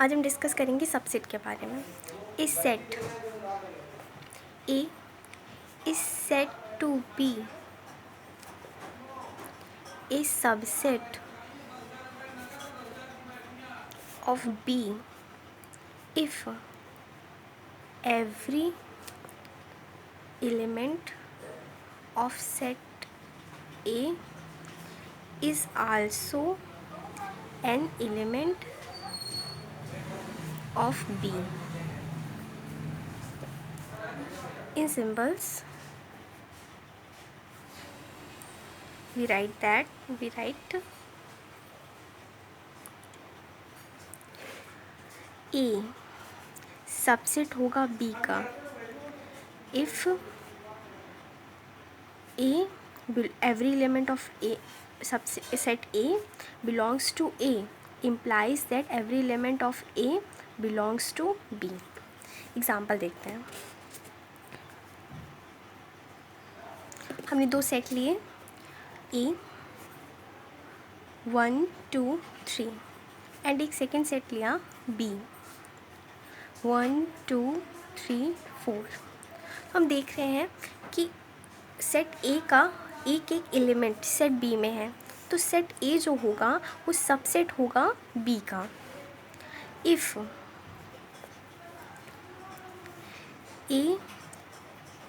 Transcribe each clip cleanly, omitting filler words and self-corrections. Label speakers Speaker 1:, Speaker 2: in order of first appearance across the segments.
Speaker 1: आज हम डिस्कस करेंगे सबसेट के बारे में। A set A is said to be a subset of B if every element of set A is also an element of B. In symbols, we write A subset होगा B का if every element of A set A belongs to A implies that every element of A belongs to B. Example देखते हैं। हमने दो set लिए A 1 2 3 and एक second set लिया B 1 2 3 4। हम देख रहे हैं कि सेट A का एक एक एलिमेंट सेट B में है, तो सेट A जो होगा वो सबसेट होगा B का। If A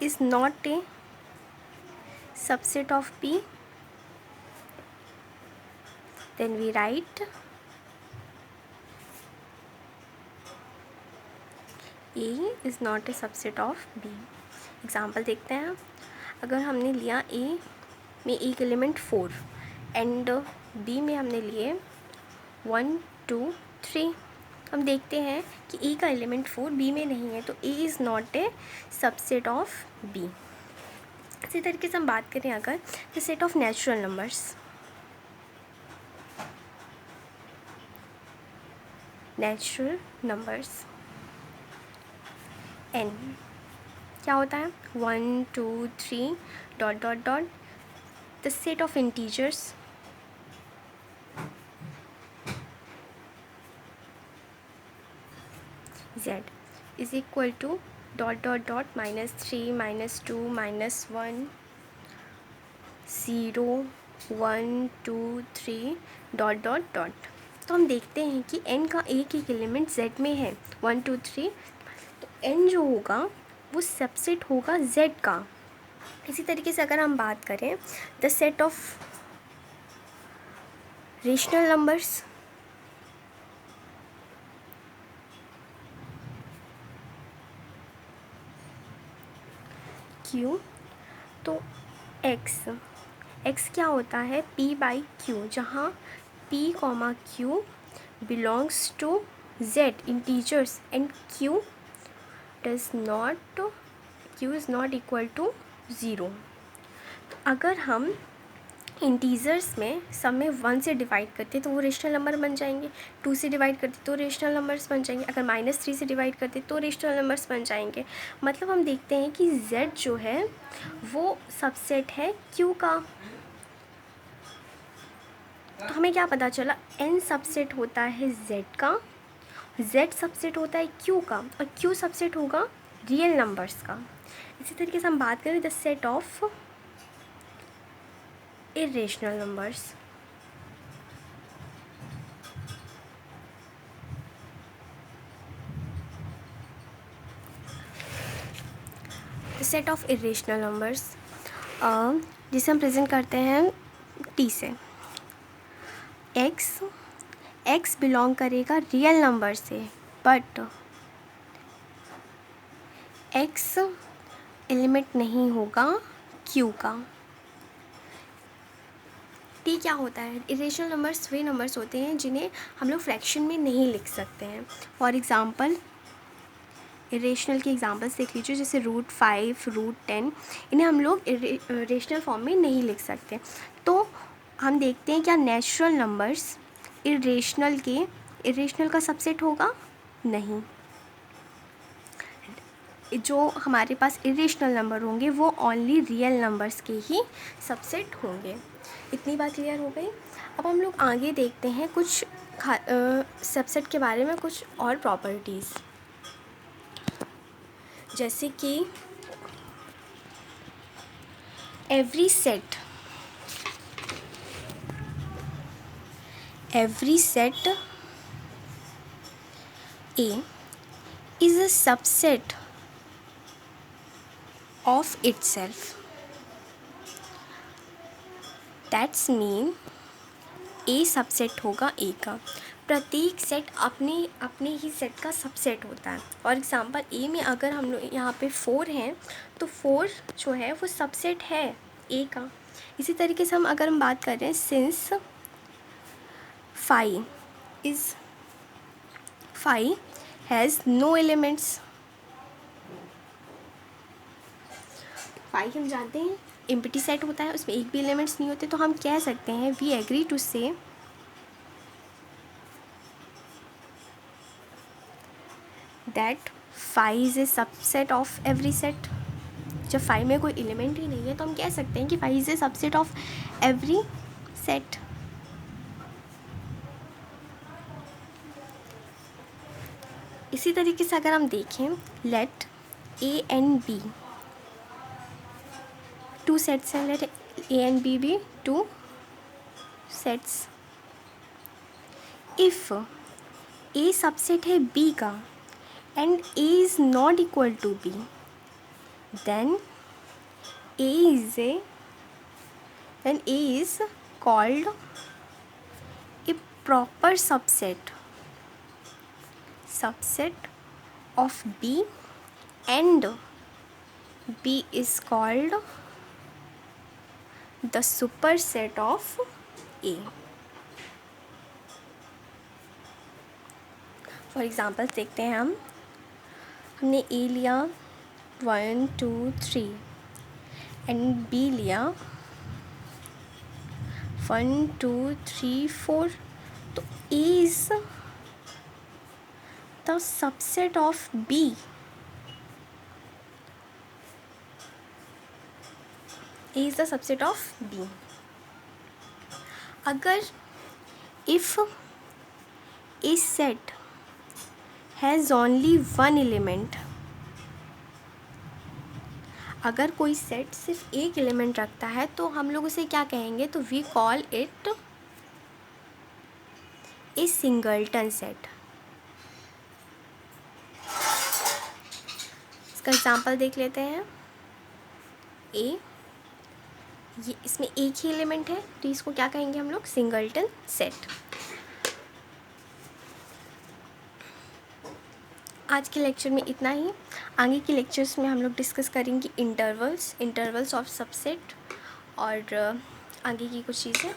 Speaker 1: is not a subset of B, then we write A is not a subset of B. Example देखते हैं। अगर हमने लिया A में एक एलिमेंट 4 एंड B में हमने लिए 1 2 3, हम देखते हैं कि A का एलिमेंट 4 B में नहीं है, तो A is not a subset of B। इसी तरीके से हम बात करें अगर the set of natural numbers, n क्या होता है 1 2 3 dot dot dot the set of integers z is equal to dot dot dot -3 -2 -1 0 1 2 3 dot dot dot. तो हम देखते हैं कि n का एक एक एलिमेंट z में है 1 2 3, तो n जो होगा वो सबसेट होगा z का। इसी तरीके से अगर हम बात करें the set of rational numbers, q, तो x क्या होता है p/q, जहाँ p, q belongs to z integers and q is not equal to 0। तो अगर हम इंटीजर्स में सब में 1 से डिवाइड करते तो वो रेशनल नंबर बन जाएंगे, 2 से डिवाइड करते तो रेशनल नंबर्स बन जाएंगे, अगर -3 से डिवाइड करते तो रेशनल नंबर्स बन जाएंगे। मतलब हम देखते हैं कि z जो है वो सबसेट है q का। तो हमें क्या पता चला, n सबसेट होता है z का, z सबसेट होता है q का, और q सबसेट होगा रियल नंबर्स का। इसी तरीके से हम बात करें the set of irrational numbers, set of irrational numbers जिसे हम प्रेजेंट करते हैं t से। x बिलोंग करेगा रियल नंबर से, बट x एलिमेंट नहीं होगा q का। t क्या होता है, इरेशनल नंबर्स वे नंबर्स होते हैं जिन्हें हम लोग फ्रैक्शन में नहीं लिख सकते हैं। फॉर एग्ज़ाम्पल इरेशनल के एग्जांपल्स देख लीजिए, जैसे √5 √10, इन्हें हम लोग रेशनल फॉर्म में नहीं लिख सकते। तो हम देखते हैं क्या नेचुरल नंबर्स इरेशनल का सबसेट होगा? नहीं। जो हमारे पास इरेशनल नंबर होंगे वो ओनली रियल नंबर्स के ही सबसेट होंगे। इतनी बात क्लियर हो गई। अब हम लोग आगे देखते हैं कुछ सबसेट के बारे में कुछ और प्रॉपर्टीज़, जैसे कि every set A is a subset of itself. That's mean A subset होगा A का। प्रत्येक सेट अपने ही सेट का सबसेट होता है। फॉर एग्ज़ाम्पल A में अगर हम लोग यहाँ पे 4 हैं तो 4 जो है वो सबसेट है A का। इसी तरीके से अगर हम बात कर रहे हैं, सिंस 5 हैज़ नो एलिमेंट्स। 5 हम जानते हैं एम्प्टी सेट होता है, उसमें एक भी एलिमेंट्स नहीं होते, तो हम कह सकते हैं we agree to say that 5 is a subset of every set. जब 5 में कोई एलिमेंट ही नहीं है तो हम कह सकते हैं कि 5 is a subset of every set. इसी तरीके से अगर हम देखें, let A and B 2 sets हैं, लेट A एंड B भी 2 सेट्स। इफ़ A सबसेट है B का and A is not equal to B, then A is called a proper subset of B, and B is called the superset of A. For example देखते हैं हमने A लिया 1 2 3 and B लिया 1 2 3 4, तो A is the subset of B. A is the subset of B. अगर if a set has only one element, अगर कोई set सिर्फ एक एलिमेंट रखता है तो हम लोग उसे क्या कहेंगे, तो we call it a singleton set. इसका एग्जांपल देख लेते हैं। ए, ये इसमें एक ही एलिमेंट है तो इसको क्या कहेंगे हम लोग, सिंगल्टन सेट। आज के लेक्चर में इतना ही। आगे के लेक्चर्स में हम लोग डिस्कस करेंगे इंटरवल्स ऑफ सबसेट और आगे की कुछ चीज़ें।